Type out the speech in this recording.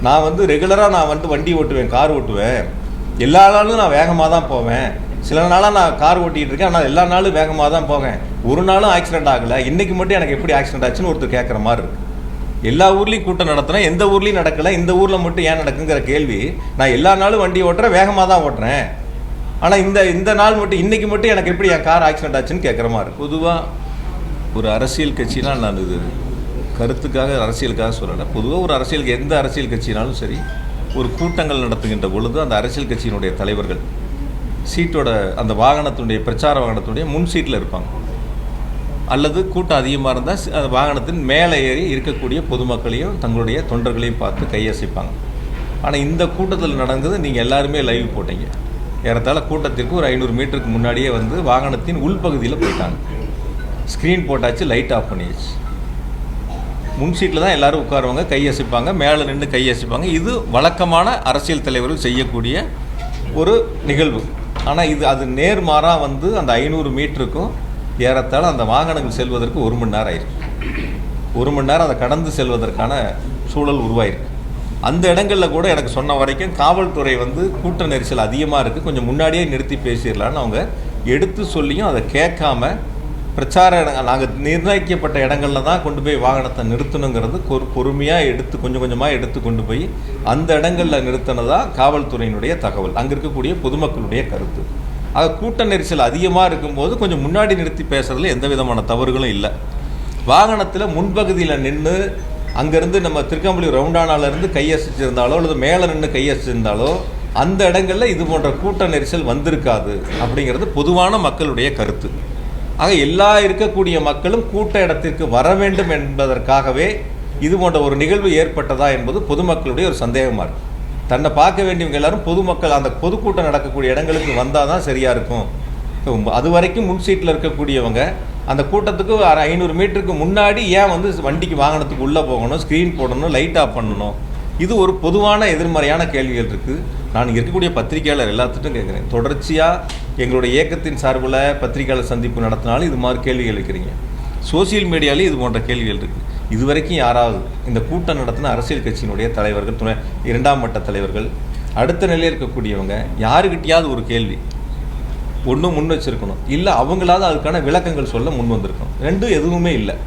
நான் வந்து ரெகுலராக நான் வந்து வண்டி ஓட்டுவேன், கார் ஓட்டுவேன். எல்லா நாளும் நான் வேகமாக தான் போவேன். சில நாளாக நான் கார் ஓட்டிகிட்டு இருக்கேன், ஆனால் எல்லா நாளும் வேகமாக தான் போவேன். ஒரு நாளும் ஆக்சிடென்ட் ஆகலை. இன்றைக்கி மட்டும் எனக்கு எப்படி ஆக்சிடென்ட் ஆச்சுன்னு ஒருத்தர் கேட்குற மாதிரி இருக்குது. எல்லா ஊர்லேயும் கூட்டம் நடத்துகிறேன், எந்த ஊர்லேயும் நடக்கலை, இந்த ஊரில் மட்டும் ஏன் நடக்குங்கிற கேள்வி. நான் எல்லா நாளும் வண்டி ஓட்டுறேன், வேகமாக தான் ஓட்டுறேன். ஆனால் இந்த நாள் மட்டும் இன்றைக்கி மட்டும் எனக்கு எப்படி என் கார் ஆக்சிடென்ட் ஆச்சுன்னு கேட்குற மாதிரி இருக்குது. பொதுவாக ஒரு அரசியல் கட்சினால் நான் இது கருத்துக்காக அரசியலுக்காக சொல்லலை. பொதுவாக ஒரு அரசியல் எந்த அரசியல் கட்சினாலும் சரி, ஒரு கூட்டங்கள் நடத்துகின்ற பொழுது அந்த அரசியல் கட்சியினுடைய தலைவர்கள் சீட்டோட அந்த வாகனத்தினுடைய பிரச்சார வாகனத்துடைய முன் சீட்டில் இருப்பாங்க. அல்லது கூட்டம் அதிகமாக இருந்தால் அந்த வாகனத்தின் மேலே ஏறி இருக்கக்கூடிய பொதுமக்களையும் தங்களுடைய தொண்டர்களையும் பார்த்து கையசைப்பாங்க. ஆனால் இந்த கூட்டத்தில் நடந்தது நீங்கள் எல்லாருமே லைவ் போட்டீங்க. ஏறத்தாழ கூட்டத்திற்கு ஒரு 500 மீட்டருக்கு முன்னாடியே வந்து வாகனத்தின் உள்பகுதியில் போயிட்டாங்க. ஸ்க்ரீன் போட்டாச்சு, லைட் ஆஃப் பண்ணியாச்சு. முன் சீட்டில் தான் எல்லோரும் உட்காருவாங்க, கையசைப்பாங்க, மேலே நின்று கையசைப்பாங்க. இது வழக்கமான அரசியல் தலைவர்கள் செய்யக்கூடிய ஒரு நிகழ்வு. ஆனால் அது நேர்மாறாக வந்து அந்த 500 மீட்டருக்கும் ஏறத்தாழ அந்த வாகனங்கள் செல்வதற்கு 1 மணி நேரம் ஆயிருக்கு. 1 மணி நேரம் அதை கடந்து செல்வதற்கான சூழல் உருவாயிருக்கு. அந்த இடங்களில் கூட எனக்கு சொன்ன வரைக்கும் காவல்துறை வந்து கூட்ட நெரிசல் அதிகமாக இருக்குது, கொஞ்சம் முன்னாடியே நிறுத்தி பேசிடலான்னு அவங்க எடுத்து சொல்லியும் அதை கேட்காம பிரச்சார இடங்கள் நாங்கள் நிர்ணயிக்கப்பட்ட இடங்களில் தான் கொண்டு போய் வாகனத்தை நிறுத்தணுங்கிறது பொறுமையாக எடுத்து கொஞ்சம் கொஞ்சமாக எடுத்து கொண்டு போய் அந்த இடங்களில் நிறுத்தினதா காவல்துறையினுடைய தகவல், அங்கே இருக்கக்கூடிய பொதுமக்களுடைய கருத்து. ஆக கூட்ட நெரிசல் அதிகமாக இருக்கும்போது கொஞ்சம் முன்னாடி நிறுத்தி பேசுறதுல எந்த விதமான தவறுகளும் இல்லை. வாகனத்தில் முன்பகுதியில் நின்று அங்கேருந்து நம்ம திருக்கம்பள்ளி ரவுண்டானாலேருந்து கையசிச்சிருந்தாலோ அல்லது மேலே நின்று கையசிச்சிருந்தாலோ அந்த இடங்களில் இது போன்ற கூட்ட நெரிசல் வந்திருக்காது அப்படிங்கிறது பொதுவான மக்களுடைய கருத்து. ஆக எல்லா இருக்கக்கூடிய மக்களும் கூட்ட இடத்திற்கு வர வேண்டும் என்பதற்காகவே இது போன்ற ஒரு நிகழ்வு ஏற்பட்டதா என்பது பொதுமக்களுடைய ஒரு சந்தேகமாக இருக்குது. தன்னை பார்க்க வேண்டியவங்க எல்லாரும் பொதுமக்கள் அந்த பொதுக்கூட்டம் நடக்கக்கூடிய இடங்களுக்கு வந்தால் தான் சரியாக இருக்கும். அது வரைக்கும் முன் சீட்டில் இருக்கக்கூடியவங்க அந்த கூட்டத்துக்கு 500 மீட்டருக்கு முன்னாடி ஏன் வந்து வண்டிக்கு வாகனத்துக்கு உள்ளே போகணும், ஸ்க்ரீன் போடணும், லைட் ஆஃப் பண்ணணும்? இது ஒரு பொதுவான எதிர்மறையான கேள்விகள் இருக்குது. நான் இருக்கக்கூடிய பத்திரிகையாளர் எல்லாத்துட்டும் கேட்குறேன். தொடர்ச்சியாக எங்களுடைய இயக்கத்தின் சார்பில் பத்திரிகையாளர் சந்திப்பு நடத்தினாலும் இது மாதிரி கேள்விகள் இருக்கிறீங்க. சோசியல் மீடியாலேயும் இது போன்ற கேள்விகள் இருக்குது. இது வரைக்கும் யாராவது இந்த கூட்டம் நடத்தின அரசியல் கட்சியினுடைய தலைவர்கள், 2ஆம் மட்ட தலைவர்கள், அடுத்த நிலையில் இருக்கக்கூடியவங்க யாருக்கிட்டையாவது ஒரு கேள்வி ஒன்றும் முன் வச்சிருக்கணும், இல்லை அவங்களாவது அதுக்கான விளக்கங்கள் சொல்ல முன் வந்திருக்கணும். ரெண்டும் எதுவுமே இல்லை.